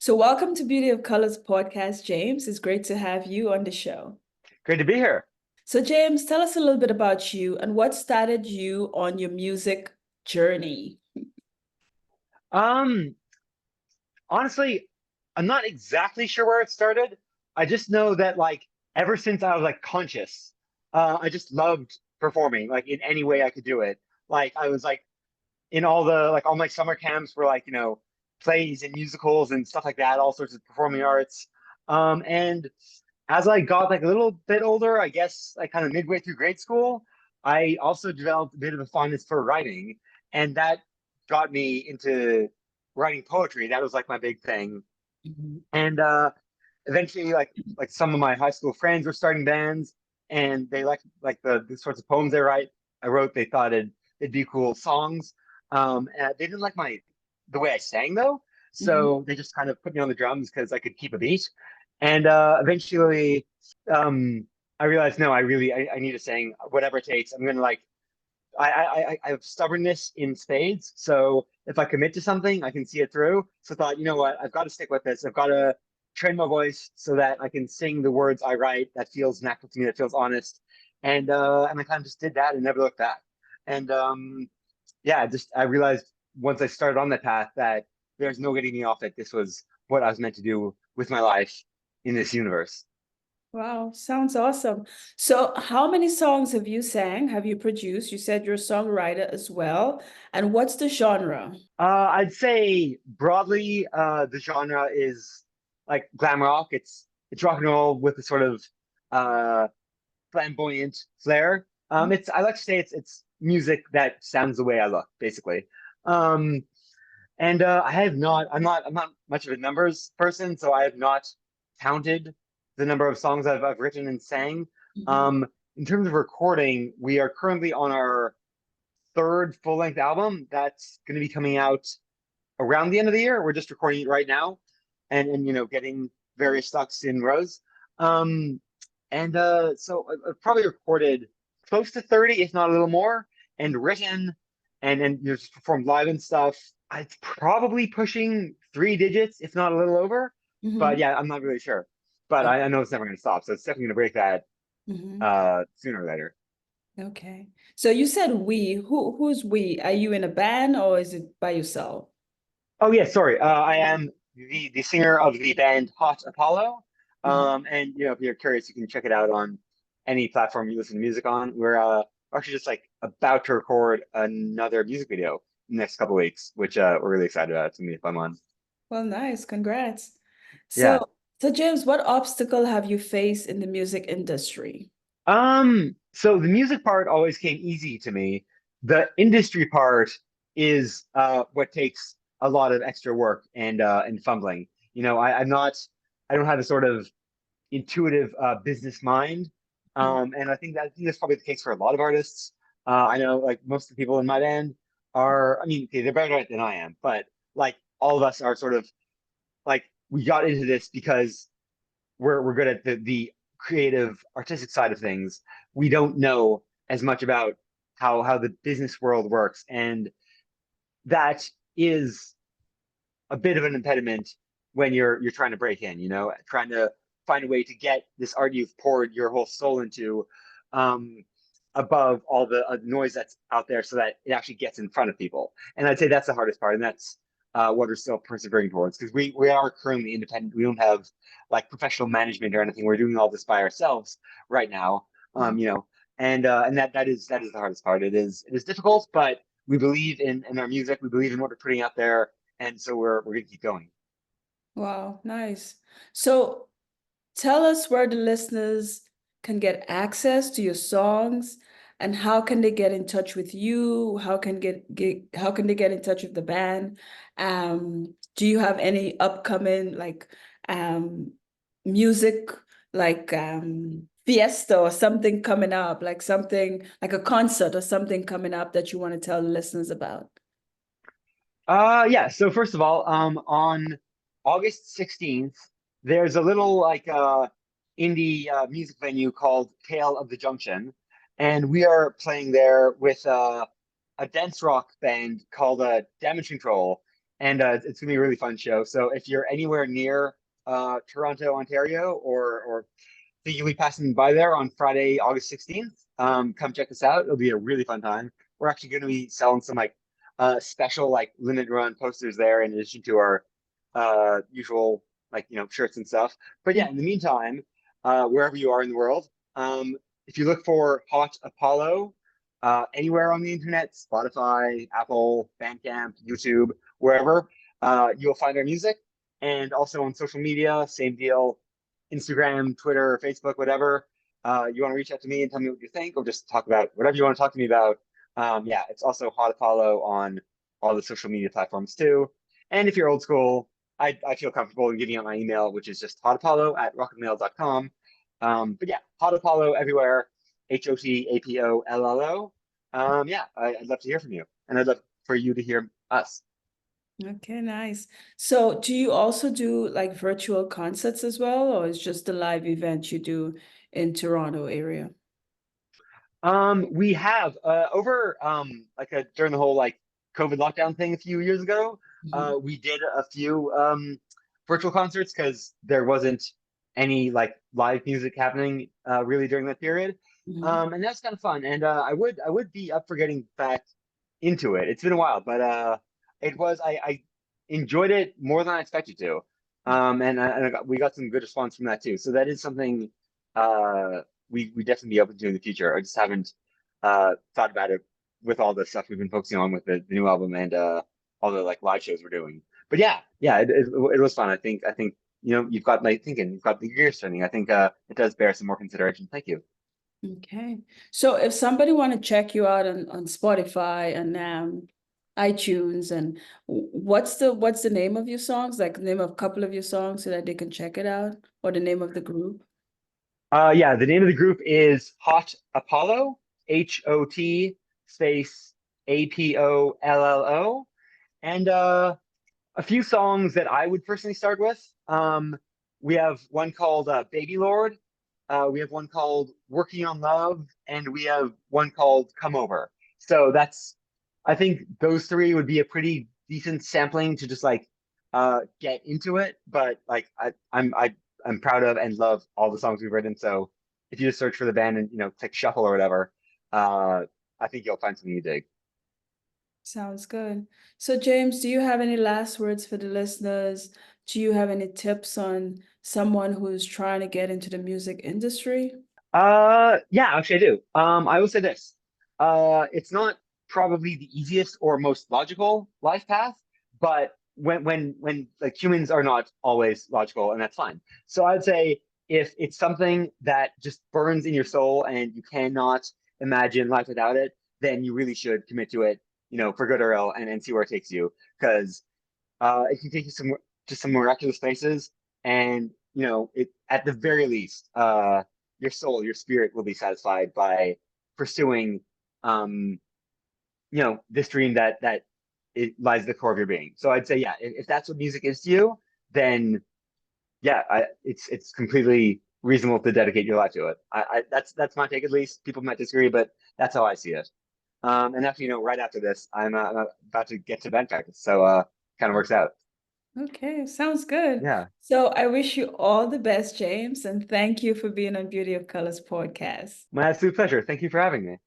So, welcome to Beauty of Colors podcast, James. It's great to have you on the show. Great to be here. So, James, tell us a little bit about you and what started you on your music journey. Um, Honestly, I'm not exactly sure where it started. I just know that ever since I was conscious, I just loved performing in any way I could do it. I was in all my summer camps were plays and musicals and stuff like that, all sorts of performing arts. And as I got a little bit older, I guess kind of midway through grade school, I also developed a bit of a fondness for writing, and that got me into writing poetry. That was my big thing. Mhm. And eventually, some of my high school friends were starting bands, and they like the sorts of poems I wrote. They thought it'd be cool songs. And they didn't like the way I sang though, Mhm. so they just kind of put me on the drums because I could keep a beat. And eventually, I realized no, I need to sing whatever it takes. I'm gonna I have stubbornness in spades. So if I commit to something, I can see it through. So I thought, you know what, I've got to stick with this. I've got to train my voice so that I can sing the words I write that feels natural to me, that feels honest. And I kind of just did that and never looked back. And yeah, just I realized once I started on that path that there's no getting me off it. This was what I was meant to do with my life in this universe. Wow, sounds awesome. So, how many songs have you sang? Have you produced? You said you're a songwriter as well. And what's the genre? I'd say broadly, the genre is glam rock. It's rock and roll with a sort of uh, flamboyant flair. It's I like to say it's music that sounds the way I look, basically. Um, and I'm not much of a numbers person, so I have not counted the number of songs I've written and sang. Mhm. Um, in terms of recording, we are currently on our third full-length album that's going to be coming out around the end of the year. We're just recording it right now, and getting various stocks in rows. Um, and so I've probably recorded close to 30, if not a little more, and written and just performed live and stuff. It's probably pushing three digits, if not a little over. But Mhm. yeah, I'm not really sure. But I know it's never going to stop, so it's definitely going to break that Mhm. sooner or later. Okay. So you said we. Who's we? Are you in a band or is it by yourself? Oh yeah, sorry. I am the singer of the band Hot Apollo. Mhm. And if you're curious, you can check it out on any platform you listen to music on. We're actually just about to record another music video in the next couple of weeks, which we're really excited about. It's gonna be a fun one. Well, nice. Congrats. So, Yeah. so James, what obstacle have you faced in the music industry? So the music part always came easy to me. The industry part is what takes a lot of extra work and fumbling. I don't have a sort of intuitive business mind. And I think that's probably the case for a lot of artists. I know most of the people in my band are, I mean, okay, they're better at it than I am, but all of us are sort of we got into this because we're good at the creative artistic side of things. We don't know as much about how the business world works. And that is a bit of an impediment when you're trying to break in, trying to find a way to get this art you've poured your whole soul into um, above all the noise that's out there so that it actually gets in front of people. And I'd say that's the hardest part. And that's what we're still persevering towards because we are currently independent. We don't have professional management or anything. We're doing all this by ourselves right now. Mhm. And that is the hardest part. It is difficult, but we believe in our music. We believe in what we're putting out there, and so we're gonna keep going. Wow, nice. So tell us where the listeners can get access to your songs and how can they get in touch with you? How can they get in touch with the band? Do you have any upcoming um music fiesta or something coming up, like something like a concert or something coming up that you want to tell the listeners about? Yeah. So first of all, on August 16th, there's a little indie music venue called Tale of the Junction, and we are playing there with a dance rock band called Damage Control. and it's gonna be a really fun show. So if you're anywhere near Toronto, Ontario, or think you'll be passing by there on Friday, August 16th, come check us out. It'll be a really fun time. We're actually going to be selling some like special like limited run posters there in addition to our usual like shirts and stuff. But yeah, in the meantime, wherever you are in the world, if you look for Hot Apollo anywhere on the internet, Spotify, Apple, Bandcamp, YouTube, wherever, you'll find our music. And also on social media, same deal. Instagram, Twitter, Facebook, whatever. You want to reach out to me and tell me what you think, or just talk about whatever you want to talk to me about. Yeah, it's also Hot Apollo on all the social media platforms too. And if you're old school, I feel comfortable in giving out my email, which is just hotapollo@rocketmail.com. But yeah, Hot Apollo everywhere, HOTAPOLLO. Yeah, I'd love to hear from you, and I'd love for you to hear us. Okay, nice. So do you also do like virtual concerts as well, or is just the live event you do in Toronto area? We have over like during the whole like COVID lockdown thing a few years ago, Mhm. we did a few virtual concerts because there wasn't any like live music happening really during that period. Mhm. And that's kind of fun. And I would be up for getting back into it. It's been a while, but I enjoyed it more than I expected to. We got some good response from that too. So that is something uh we definitely be open to in the future. I just haven't thought about it with all the stuff we've been focusing on with the new album and all the like live shows we're doing. But yeah, it was fun. I think you've got my thinking, you've got the gears turning. I think it does bear some more consideration. Thank you. Okay. So if somebody want to check you out on Spotify and iTunes and what's the name of your songs? Like the name of a couple of your songs so that they can check it out, or the name of the group? Yeah, the name of the group is Hot Apollo, HOT space APOLLO, and a few songs that I would personally start with. We have one called Baby Lord. We have one called Working on Love, and we have one called Come Over. So I think those three would be a pretty decent sampling to just like get into it. But like I'm proud of and love all the songs we've written. So if you just search for the band and click shuffle or whatever, uh, I think you'll find something you dig. Sounds good. So James, do you have any last words for the listeners? Do you have any tips on someone who's trying to get into the music industry? Yeah, actually I do. I will say this. It's not probably the easiest or most logical life path, but when like humans are not always logical, and that's fine. So I'd say if it's something that just burns in your soul and you cannot imagine life without it, then you really should commit to it, for good or ill, and see where it takes you. Because it can take you some miraculous places, and it at the very least, your soul, your spirit will be satisfied by pursuing, um, this dream that it lies at the core of your being. So I'd say, yeah, if that's what music is to you, then yeah, it's completely reasonable to dedicate your life to it. That's my take at least. People might disagree, but that's how I see it. And actually, right after this, I'm about to get to band practice, so kind of works out. Okay, sounds good. Yeah. So I wish you all the best, James, and thank you for being on Beauty of Colors podcast. My absolute pleasure. Thank you for having me.